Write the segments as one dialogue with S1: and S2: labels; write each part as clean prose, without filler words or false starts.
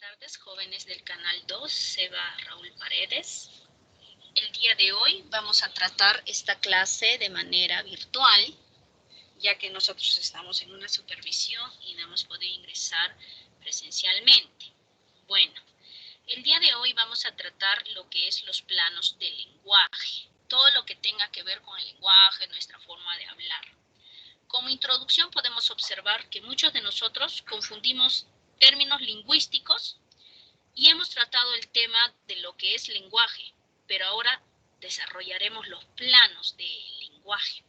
S1: tardes, jóvenes del Canal 2, Seba Raúl Paredes. El día de hoy vamos a tratar esta clase de manera virtual, ya que nosotros estamos en una supervisión y no hemos podido ingresar presencialmente. Bueno, el día de hoy vamos a tratar lo que es los planos del lenguaje, todo lo que tenga que ver con el lenguaje, nuestra forma de hablar. Como introducción podemos observar que muchos de nosotros confundimos términos lingüísticos y hemos tratado el tema de lo que es lenguaje, pero ahora desarrollaremos los planos del lenguaje.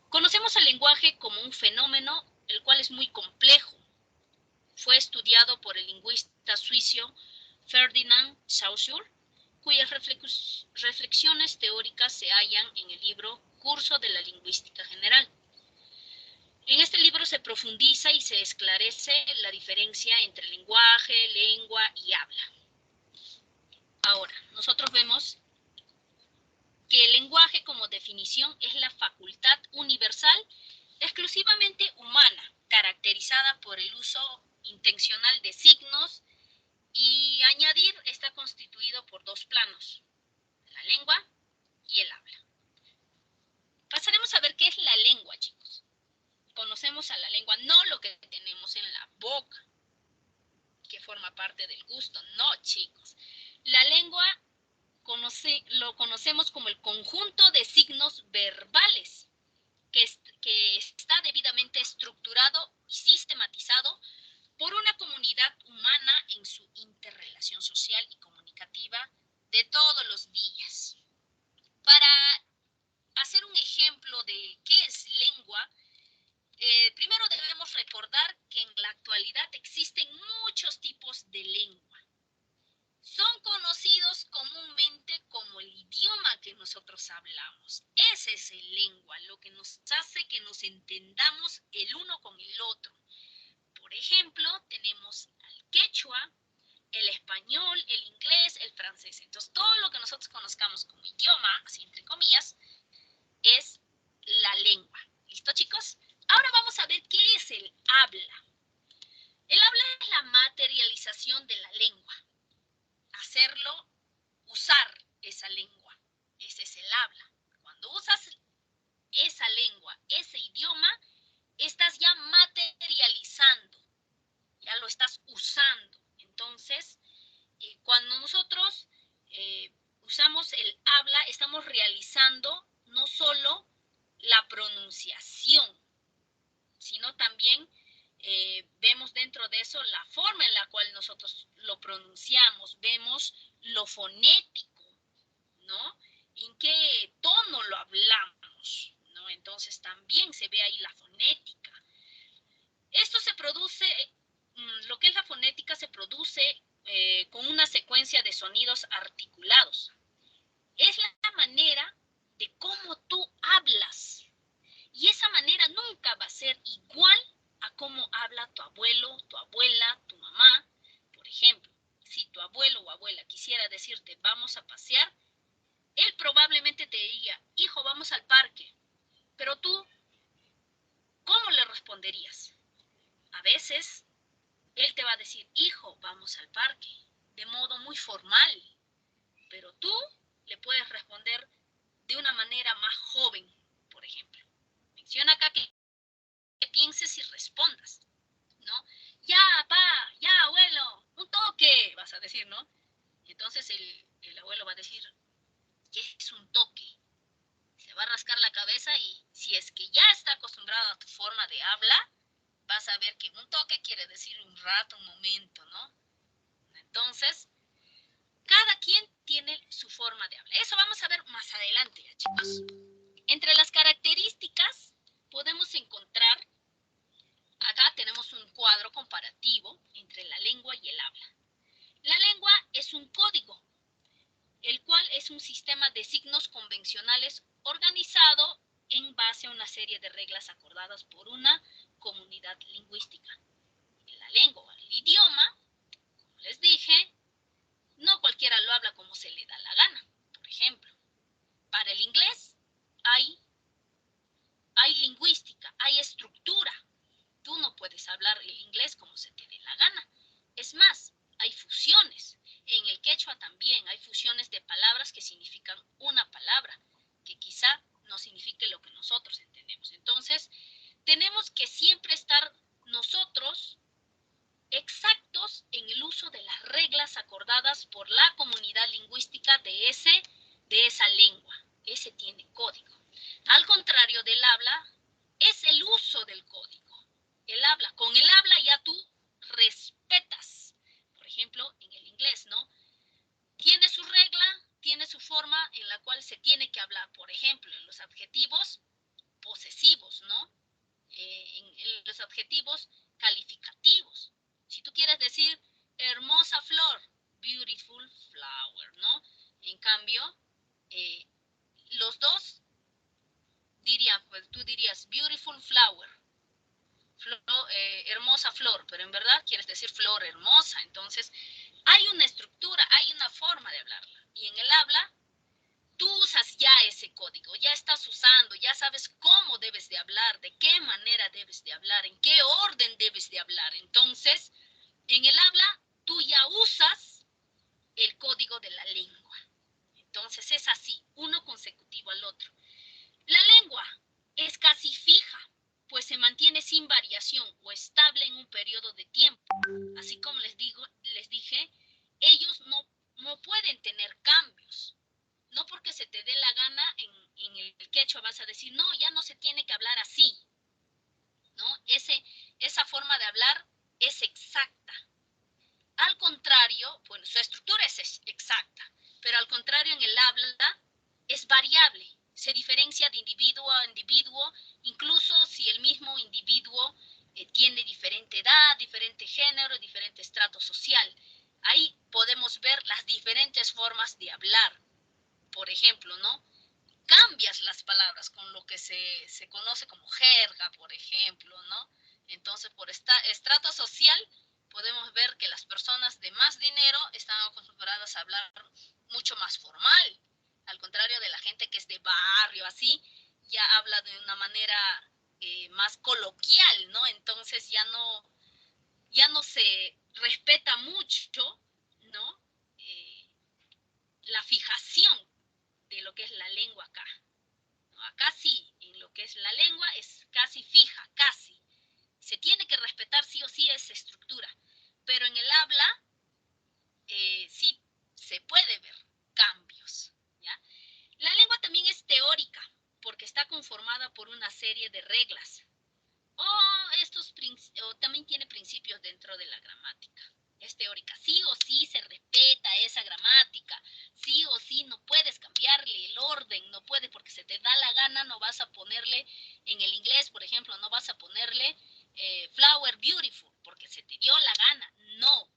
S1: Conocemos el lenguaje como un fenómeno el cual es muy complejo. Fue estudiado por el lingüista suizo Ferdinand Saussure, cuyas reflexiones teóricas se hallan en el libro Curso de la Lingüística General. En este libro se profundiza y se esclarece la diferencia entre lenguaje, lengua y habla. Ahora, nosotros vemos que el lenguaje como definición es la facultad universal exclusivamente humana, caracterizada por el uso intencional de signos, y añadir está constituido por dos planos, la lengua y el habla. Pasaremos a ver qué es la lengua, chicos. Conocemos a la lengua, no lo que tenemos en la boca, que forma parte del gusto, no, chicos. La lengua lo conocemos como el conjunto de signos verbales que está debidamente estructurado y sistematizado por una comunidad humana en su interrelación social y comunicativa de todos los días. Para hacer un ejemplo de qué es lengua, primero debemos recordar que en la actualidad existen muchos tipos de lengua. Son conocidos comúnmente como el idioma que nosotros hablamos. Ese es el lengua, lo que nos hace que nos entendamos el uno con el otro. Por ejemplo, tenemos el quechua, el español, el inglés, el francés. Entonces, todo lo que nosotros conozcamos como idioma, así entre comillas, es la lengua. ¿Listo, chicos? Ahora vamos a ver qué es el habla. El habla es la materialización de la lengua. Hacerlo, usar esa lengua. Ese es el habla. Cuando usas esa lengua, ese idioma, estás ya materializando, ya lo estás usando. Entonces, cuando nosotros usamos el habla, estamos realizando no solo la pronunciación, sino también vemos dentro de eso la forma en la cual nosotros lo pronunciamos, vemos lo fonético, ¿no? En qué tono lo hablamos, ¿no? Entonces también se ve ahí la fonética. Esto se produce, lo que es la fonética se produce con una secuencia de sonidos articulados. Es la manera de cómo tú hablas. Y esa manera nunca va a ser igual a cómo habla tu abuelo, tu abuela, tu mamá. Por ejemplo, si tu abuelo o abuela quisiera decirte vamos a pasear, él probablemente te diría, hijo, vamos al parque. Pero tú, ¿cómo le responderías? A veces, él te va a decir, hijo, vamos al parque, de modo muy formal. Pero tú le puedes responder de una manera más joven, por ejemplo. Menciona acá que pienses y respondas, ¿no? Ya, papá, ya, abuelo, un toque, vas a decir, ¿no? Entonces el abuelo va a decir, ¿qué es un toque? Se va a rascar la cabeza y si es que ya está acostumbrado a tu forma de hablar, vas a ver que un toque quiere decir un rato, un momento, ¿no? Entonces, cada quien tiene su forma de hablar. Eso vamos a ver más adelante, ya, chicos. Entre las características podemos encontrar, acá tenemos un cuadro comparativo entre la lengua y el habla. La lengua es un código, el cual es un sistema de signos convencionales organizado en base a una serie de reglas acordadas por una comunidad lingüística. La lengua, el idioma, como les dije, no cualquiera lo habla como se le da la gana. Por ejemplo, para el inglés hay lingüística, hay estructura. Tú no puedes hablar el inglés como se te dé la gana. Es más, palabras que significan una palabra, que quizá no signifique lo que nosotros entendemos. Entonces, tenemos que siempre estar nosotros exactos en el uso de las reglas acordadas por la comunidad lingüística de esa lengua. Ese tiene código. Al contrario del habla, es el uso del código. El habla. Con el habla ya tú respetas. Por ejemplo, en el inglés, ¿no? Tiene su regla, tiene su forma en la cual se tiene que hablar. Por ejemplo, en los adjetivos posesivos, ¿no? En los adjetivos calificativos. Si tú quieres decir hermosa flor, beautiful flower, ¿no? En cambio, los dos dirían, pues tú dirías beautiful flower, hermosa flor, pero en verdad quieres decir flor hermosa. Entonces, hay una estructura, hay una forma de hablarla. Y en el habla, tú usas ya ese código, ya estás usando, ya sabes cómo debes de hablar, de qué manera debes de hablar, en qué orden debes de hablar. Entonces, en el habla, tú ya usas el código de la lengua. Entonces, es así, uno consecutivo al otro. La lengua es casi fija, pues se mantiene sin variación o estable en un periodo de tiempo. Así como les dije, ellos no pueden tener cambios. No porque se te dé la gana en el quechua vas a decir, no, ya no se tiene que hablar así, ¿no? Esa forma de hablar es exacta. Al contrario, bueno, su estructura es exacta, pero al contrario en el habla es variable, se diferencia de individuo a individuo, incluso si el mismo individuo tiene diferente edad, diferente género, diferente estrato social. Ahí podemos ver las diferentes formas de hablar. Por ejemplo, ¿no? Cambias las palabras con lo que se conoce como jerga, por ejemplo, ¿no? Entonces, por estrato social, podemos ver que las personas de más dinero están acostumbradas a hablar mucho más formal, al contrario de la gente que es de barrio, así, ya habla de una manera más coloquial, ¿no? Entonces ya no se respeta mucho, ¿no? La fijación de lo que es la lengua acá. Acá sí, en lo que es la lengua es casi fija, casi. Se tiene que respetar sí o sí esa estructura, pero en el habla sí se puede ver cambios, ¿ya? La lengua también es teórica, porque está conformada por una serie de reglas, o también tiene principios dentro de la gramática. Es teórica, sí o sí se respeta esa gramática, sí o sí no puedes cambiarle el orden, no puedes porque se te da la gana, no vas a ponerle, en el inglés por ejemplo, no vas a ponerle flower beautiful porque se te dio la gana, no,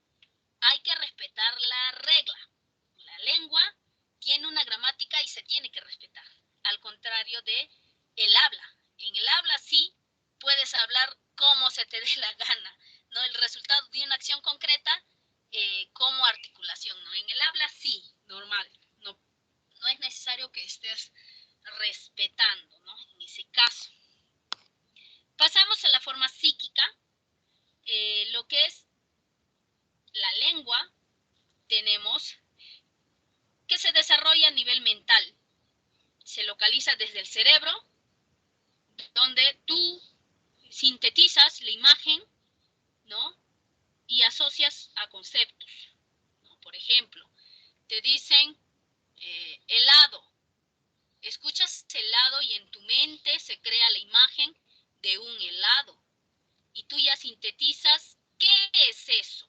S1: hay que respetar la regla. La lengua tiene una gramática y se tiene que respetar, al contrario de el habla. En el habla sí puedes hablar como se te dé la gana, ¿no? El resultado de una acción concreta como articulación, ¿no? En el habla sí, normal, no es necesario que estés respetando, ¿no? En ese caso. Pasamos a la forma psíquica, lo que es la lengua, tenemos que se desarrolla a nivel mental, se localiza desde el cerebro, donde tú sintetizas la imagen, ¿no? Y asocias a conceptos, ¿no? Por ejemplo, te dicen helado, escuchas helado y en tu mente se crea la imagen de un helado y tú ya sintetizas qué es eso,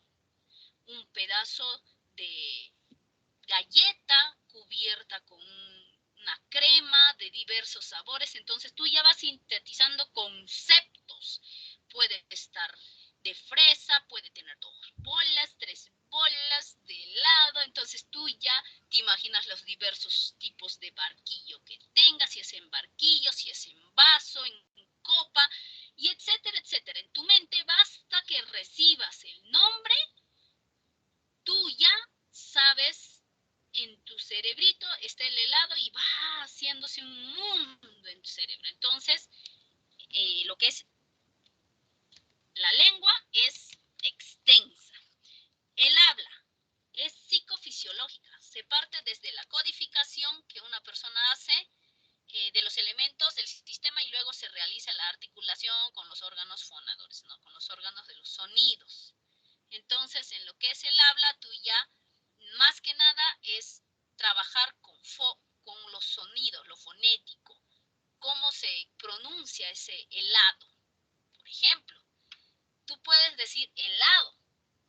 S1: un pedazo de galleta cubierta con una crema de diversos sabores, entonces tú ya vas sintetizando conceptos. Puede estar de fresa, puede tener 2 bolas, 3 bolas de helado, entonces tú ya te imaginas los diversos tipos de barquillo que tengas, si es en barquillo, si es en vaso, en copa, y etcétera, etcétera. En tu mente basta que recibas el nombre, tú ya sabes, en tu cerebrito está el helado y va haciéndose un mundo en tu cerebro. Entonces, lo que es la lengua es extensa. El habla es psicofisiológica, Se parte desde la codificación que una persona hace de los elementos del sistema y luego se realiza la articulación con los órganos fonadores, ¿no? Con los órganos de los sonidos. Entonces, en lo que es el habla, tú ya, más que nada, es trabajar con los sonidos, lo fonético, cómo se pronuncia ese helado. Por ejemplo, tú puedes decir helado,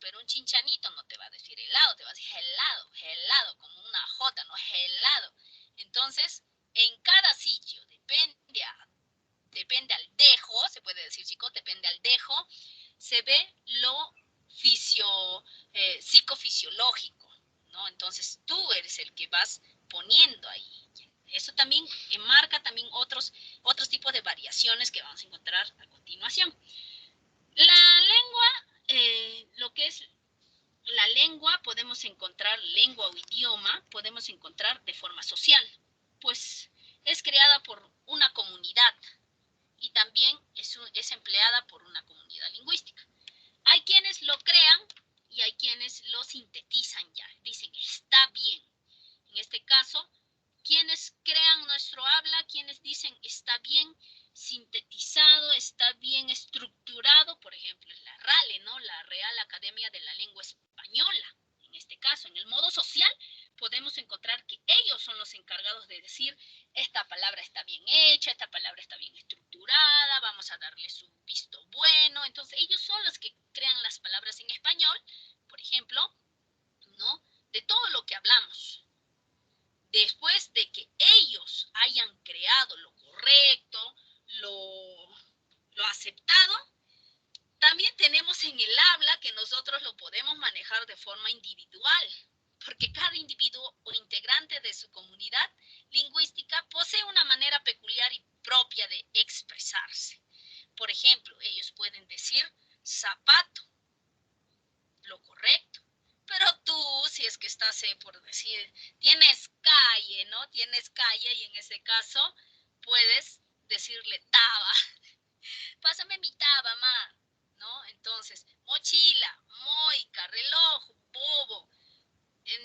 S1: pero un chinchanito no te va a decir helado, te va a decir helado, helado, como una J, no helado. Entonces, en cada sitio, depende al dejo, se puede decir, chicos, depende al dejo, se ve lo psicofisiológico, ¿no? Entonces, tú eres el que vas poniendo ahí. Eso también marca también otros tipos de variaciones que vamos a encontrar a continuación. La lengua, lo que es la lengua, podemos encontrar lengua o idioma, podemos encontrar de forma social, pues es creada por una comunidad y también es empleada por una comunidad lingüística. Hay quienes lo crean y hay quienes lo sintetizan ya, dicen está bien. En este caso, quienes crean nuestro habla, quienes dicen está bien sintetizado, está bien estructurado, por ejemplo, la RALE, ¿no? La Real Academia de la Lengua Española. En este caso, en el modo social, podemos encontrar que ellos son los encargados de decir esta palabra está bien hecha, esta palabra está bien estructurada, vamos a darle su visto bueno. Entonces, ellos son los que crean las palabras en español, por ejemplo, ¿no? De todo lo que hablamos. Después de que ellos hayan creado lo correcto, lo aceptado, también tenemos en el habla que nosotros lo podemos manejar de forma individual, porque cada individuo o integrante de su comunidad lingüística posee una manera peculiar y propia de expresarse. Por ejemplo, ellos pueden decir zapato, lo correcto. Pero tú, si es que estás, por decir, tienes calle, ¿no? Tienes calle y en ese caso puedes decirle taba. Pásame mi taba, ma, ¿no? Entonces, mochila, moica, reloj, bobo.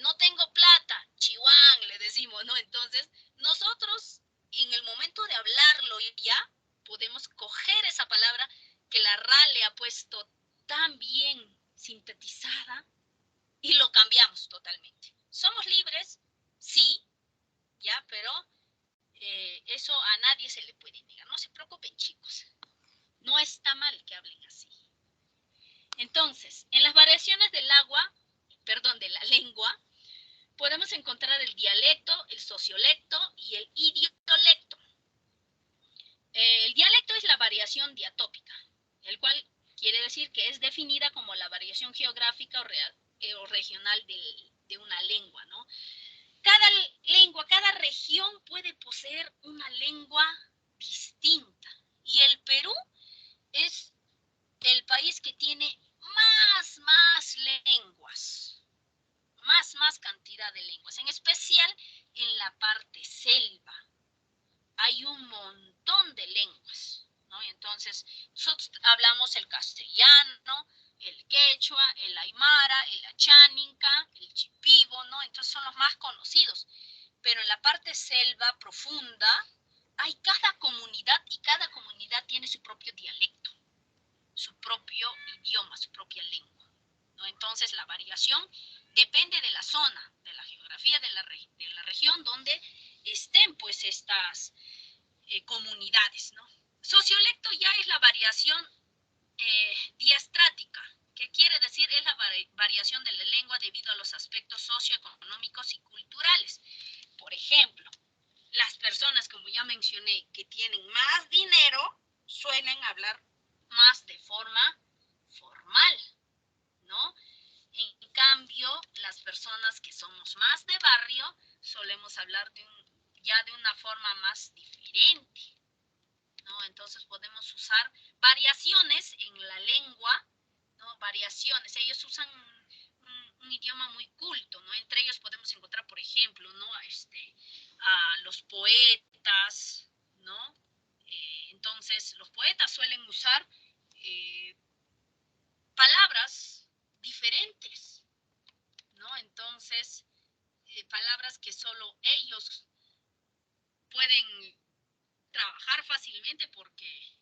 S1: No tengo plata, chihuán, le decimos, ¿no? Entonces, nosotros en el momento de hablarlo ya podemos coger esa palabra que la RALE ha puesto tan bien sintetizada y lo cambiamos totalmente. ¿Somos libres? Sí, ya, pero eso a nadie se le puede negar. No se preocupen, chicos. No está mal que hablen así. Entonces, en las variaciones de la lengua, podemos encontrar el dialecto, el sociolecto y el idiolecto. El dialecto es la variación diatópica, el cual quiere decir que es definida como la variación geográfica o regional de una lengua, ¿no? Cada región puede poseer una lengua distinta. Y el Perú es el país que tiene más lenguas, más cantidad de lenguas, en especial en la parte selva. Hay un montón de lenguas, ¿no? Entonces, nosotros hablamos el castellano, el quechua, el aymara, el acháninca, el chipivo, ¿no? Entonces son los más conocidos. Pero en la parte selva profunda hay cada comunidad y cada comunidad tiene su propio dialecto, su propio idioma, su propia lengua, ¿no? Entonces la variación depende de la zona, de la geografía de la región donde estén pues estas comunidades, ¿no? Sociolecto ya es la variación diastrática, que quiere decir es la variación de la lengua debido a los aspectos socioeconómicos y culturales. Por ejemplo, las personas, como ya mencioné, que tienen más dinero, suelen hablar más de forma formal, ¿no? En cambio, las personas que somos más de barrio, solemos hablar ya de una forma más diferente, ¿no? Entonces podemos usar variaciones en la lengua, ¿no? Variaciones. Ellos usan un idioma muy culto, ¿no? Entre ellos podemos encontrar, por ejemplo, ¿no? A los poetas, ¿no? Entonces, los poetas suelen usar palabras diferentes, ¿no? Entonces, palabras que solo ellos pueden trabajar fácilmente porque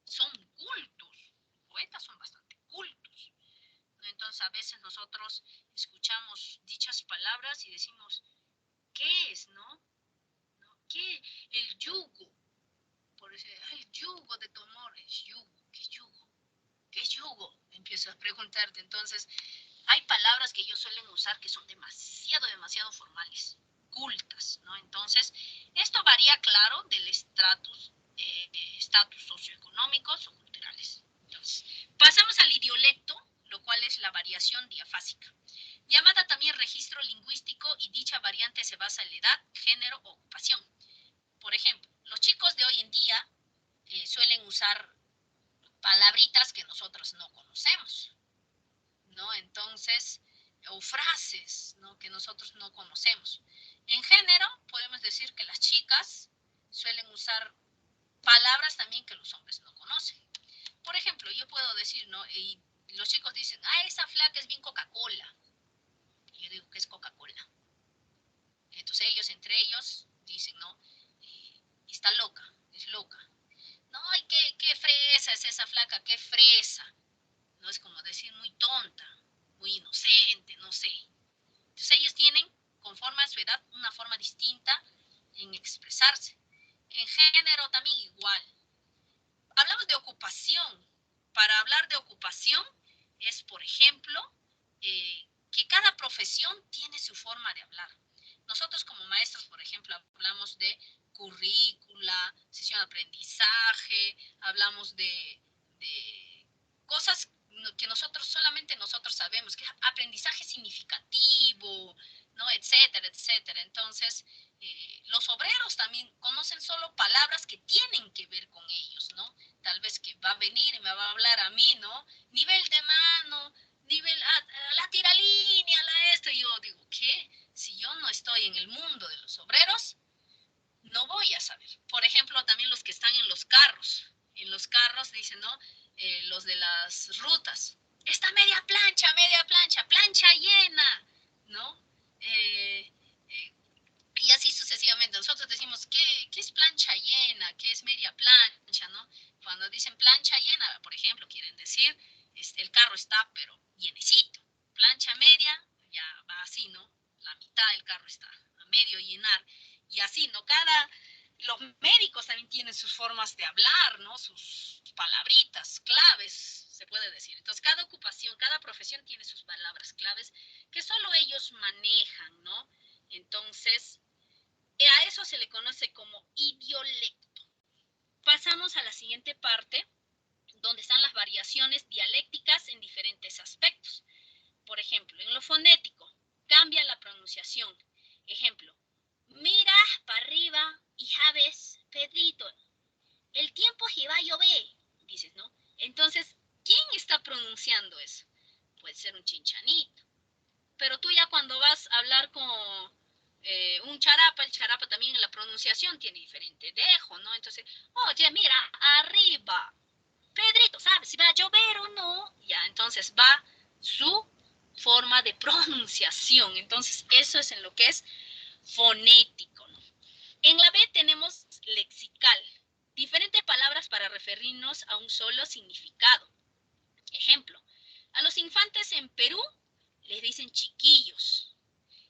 S1: son cultos. Los poetas son bastante cultos. Entonces a veces nosotros escuchamos dichas palabras y decimos, ¿qué es, no? ¿Qué? El yugo. Por eso, el yugo de tu amor es yugo. ¿Qué es yugo? ¿Qué es yugo? Empiezo a preguntarte. Entonces, hay palabras que ellos suelen usar que son demasiado formales, cultas, ¿no? Entonces, esto varía, claro, del estatus socioeconómicos o culturales. Entonces, pasamos al idiolecto, lo cual es la variación diafásica, llamada también registro lingüístico, y dicha variante se basa en la edad, género o ocupación. Por ejemplo, los chicos de hoy en día suelen usar palabritas que nosotros no conocemos, ¿no? Entonces, o frases, ¿no?, que nosotros no conocemos. En género, podemos decir que las chicas suelen usar palabras también que los hombres no conocen. Por ejemplo, yo puedo decir, ¿no?, y los chicos dicen, esa flaca es bien Coca-Cola. Y yo digo, ¿qué es Coca-Cola? Entonces ellos, entre ellos, dicen, ¿no?, está loca, es loca. No, ay, qué fresa es esa flaca, qué fresa. No, es como decir muy tonta, muy inocente, no sé. Entonces ellos tienen, conforme a su edad, una forma distinta en expresarse. En género también igual. Hablamos de ocupación. Para hablar de ocupación es, por ejemplo, que cada profesión tiene su forma de hablar. Nosotros como maestros, por ejemplo, hablamos de currícula, sesión de aprendizaje, hablamos de cosas que solamente nosotros sabemos, que es aprendizaje significativo, ¿no?, etcétera, etcétera. Entonces, los obreros también conocen solo palabras que tienen que ver con ellos, ¿no? Tal vez que va a venir y me va a hablar a mí, ¿no? Nivel de mano, nivel, la tiralínea, y yo digo, ¿qué? Si yo no estoy en el mundo de los obreros, no voy a saber. Por ejemplo, también los que están en los carros. En los carros dicen, ¿no?, los de las rutas. Está media plancha llena, ¿no? Y así sucesivamente. Nosotros decimos, ¿qué es plancha llena? ¿Qué es media plancha, no? Cuando dicen plancha llena, por ejemplo, quieren decir, el carro está, pero llenecito. Plancha media, ya va así, ¿no? La mitad del carro está a medio llenar. Y así, ¿no? Los médicos también tienen sus formas de hablar, ¿no? Sus palabritas, claves, se puede decir. Entonces, cada ocupación, cada profesión tiene sus palabras claves que solo ellos manejan, ¿no? Entonces, a eso se le conoce como idiolecto. Pasamos a la siguiente parte, donde están las variaciones dialécticas en diferentes aspectos. Por ejemplo, en lo fonético, cambia la pronunciación. Ejemplo, mira para arriba y ya ves, Pedrito, el tiempo que va a llover, dices, ¿no? Entonces, ¿quién está pronunciando eso? Puede ser un chinchanito. Pero tú ya cuando vas a hablar con un charapa, el charapa también en la pronunciación tiene diferente dejo, ¿no? Entonces, oye, mira, arriba, Pedrito, ¿sabes si va a llover o no? Ya, entonces va su forma de pronunciación. Entonces, eso es en lo que es fonético, ¿no? En la B tenemos lexical, diferentes palabras para referirnos a un solo significado. Ejemplo, a los infantes en Perú les dicen chiquillos,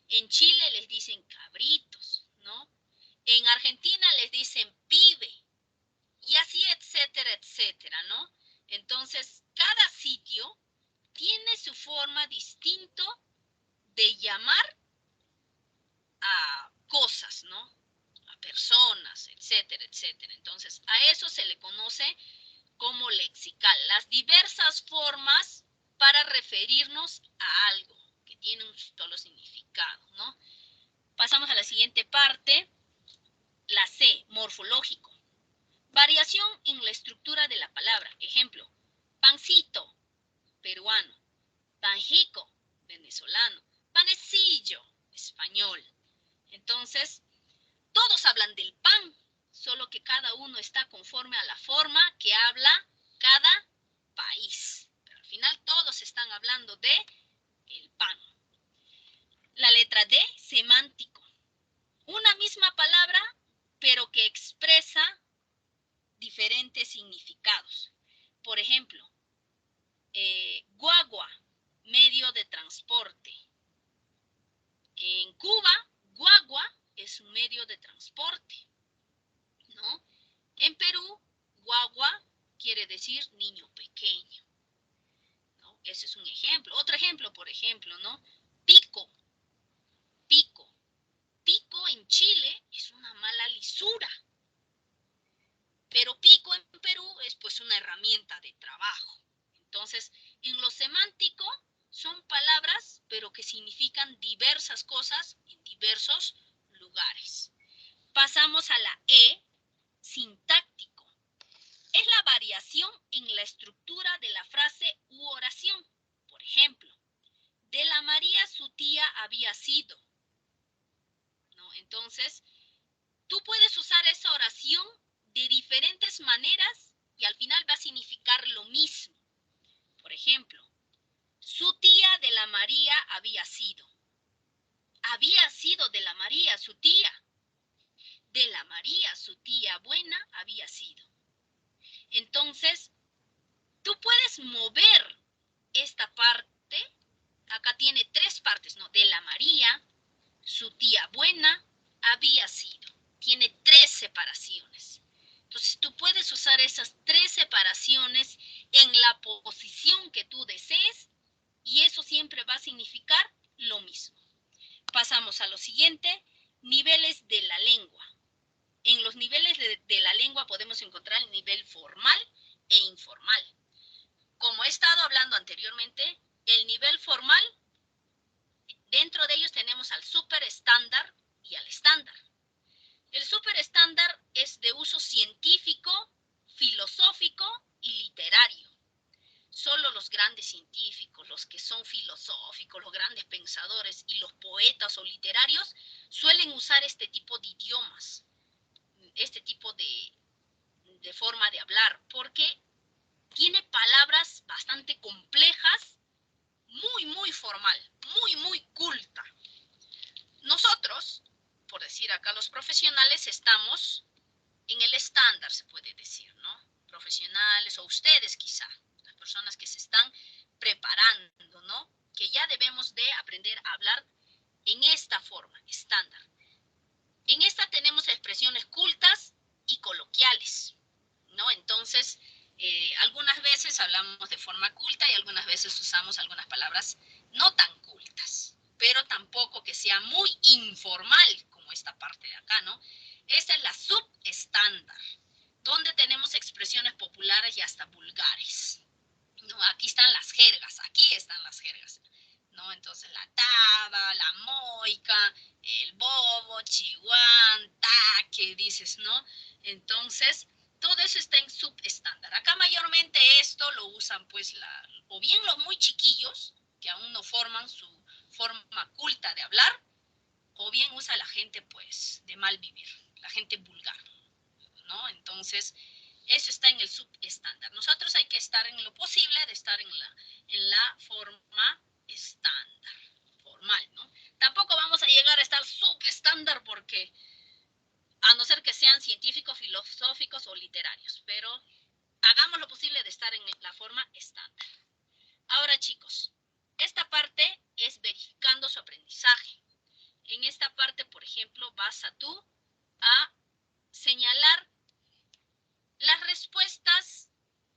S1: en Chile les dicen cabritos, ¿no? En Argentina les dicen pibe, y así, etcétera, etcétera, ¿no? Entonces, cada sitio tiene su forma distinta de llamar a cosas, ¿no? A personas, etcétera, etcétera. Entonces, a eso se le conoce como lexical, las diversas formas para referirnos a algo que tiene un solo significado, ¿no? Pasamos a la siguiente parte, la C, morfológico. Variación en la estructura de la palabra. Ejemplo, pancito, peruano. Panjico, venezolano. Panecillo, español. Entonces, todos hablan del pan, solo que cada uno está conforme a la forma que habla cada país. Pero al final todos están hablando de el pan. La letra D, semántico. Una misma palabra, pero que expresa diferentes significados. Por ejemplo, guagua, medio de transporte. En Cuba, guagua es un medio de transporte, ¿no? En Perú, guagua quiere decir niño pequeño, ¿no? Ese es un ejemplo. Otro ejemplo, por ejemplo, ¿no? Pico, pico. Pico en Chile es una mala lisura, pero pico en Perú es pues una herramienta de trabajo. Entonces, en lo semántico son palabras, pero que significan diversas cosas en diversos lugares. Pasamos a la E, sintáctico. Es la variación en la estructura de la frase u oración. Por ejemplo, de la María su tía había sido, ¿no? Entonces, tú puedes usar esa oración de diferentes maneras y al final va a significar lo mismo. Por ejemplo, su tía de la María había sido. Había sido de la María su tía. De la María su tía buena había sido. Entonces, tú puedes mover esta parte. Acá tiene tres partes, ¿no? De la María, su tía buena había sido. Tiene tres separaciones. Entonces tú puedes usar esas tres separaciones en la posición que tú desees y eso siempre va a significar lo mismo. Pasamos a lo siguiente, niveles de la lengua. En los niveles de la lengua podemos encontrar el nivel formal e informal. Como he estado hablando anteriormente, el nivel formal, dentro de ellos tenemos al superestándar y al estándar. El superestándar es de uso científico, filosófico y literario. Solo los grandes científicos, los que son filosóficos, los grandes pensadores y los poetas o literarios suelen usar este tipo de idiomas, este tipo de forma de hablar, porque tiene palabras bastante complejas, muy formal, muy culta. Nosotros, por decir acá los profesionales, estamos en el estándar, se puede decir, ¿no? Profesionales o ustedes quizá, las personas que se están preparando, ¿no? Que ya debemos de aprender a hablar en esta forma, estándar. En esta tenemos expresiones cultas y coloquiales, ¿no? Entonces, algunas veces hablamos de forma culta y algunas veces usamos algunas palabras no tan cultas, pero tampoco que sea muy informal como esta parte de acá, ¿no? Esta es la subestándar, donde tenemos expresiones populares y hasta vulgares, ¿no? Aquí están las jergas, ¿no? Entonces la taba, la moica, el bobo, chihuán, taque, dices, ¿no? Entonces, todo eso está en subestándar. Acá mayormente esto lo usan pues o bien los muy chiquillos, que aún no forman su forma culta de hablar, o bien usa la gente pues de mal vivir, la gente vulgar, ¿no? Entonces, eso está en el subestándar. Nosotros hay que estar en lo posible de estar en la forma estándar, formal, ¿no? Tampoco vamos a llegar a estar subestándar porque, a no ser que sean científicos, filosóficos o literarios, pero hagamos lo posible de estar en la forma estándar. Ahora, chicos, esta parte es verificando su aprendizaje. En esta parte, por ejemplo, vas tú a señalar las respuestas,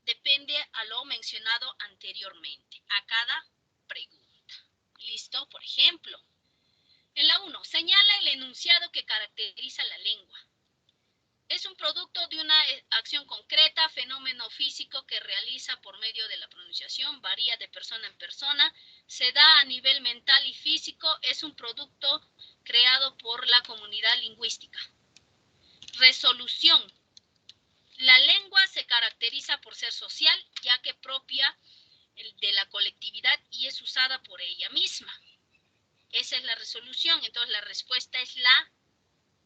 S1: depende a lo mencionado anteriormente, a cada pregunta. ¿Listo? Por ejemplo, en la 1, señala el enunciado que caracteriza la lengua. Es un producto de una acción concreta, fenómeno físico que realiza por medio de la pronunciación, varía de persona en persona, se da a nivel mental y físico, es un producto creado por la comunidad lingüística. Resolución. La lengua se caracteriza por ser social, ya que propia de la colectividad y es usada por ella misma. Esa es la resolución, entonces la respuesta es la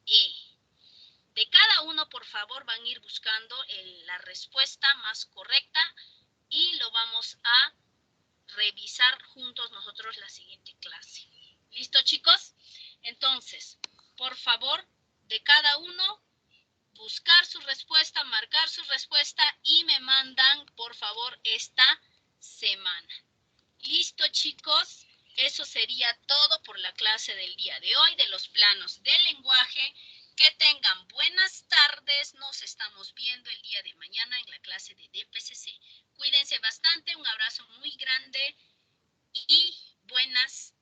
S1: E. De cada uno, por favor, van a ir buscando la respuesta más correcta y lo vamos a revisar juntos nosotros la siguiente clase. ¿Listo? ¿Listo, chicos? Entonces, por favor, de cada uno, buscar su respuesta, marcar su respuesta y me mandan, por favor, esta semana. ¿Listo, chicos? Eso sería todo por la clase del día de hoy de los planos del lenguaje. Que tengan buenas tardes. Nos estamos viendo el día de mañana en la clase de DPCC. Cuídense bastante. Un abrazo muy grande y buenas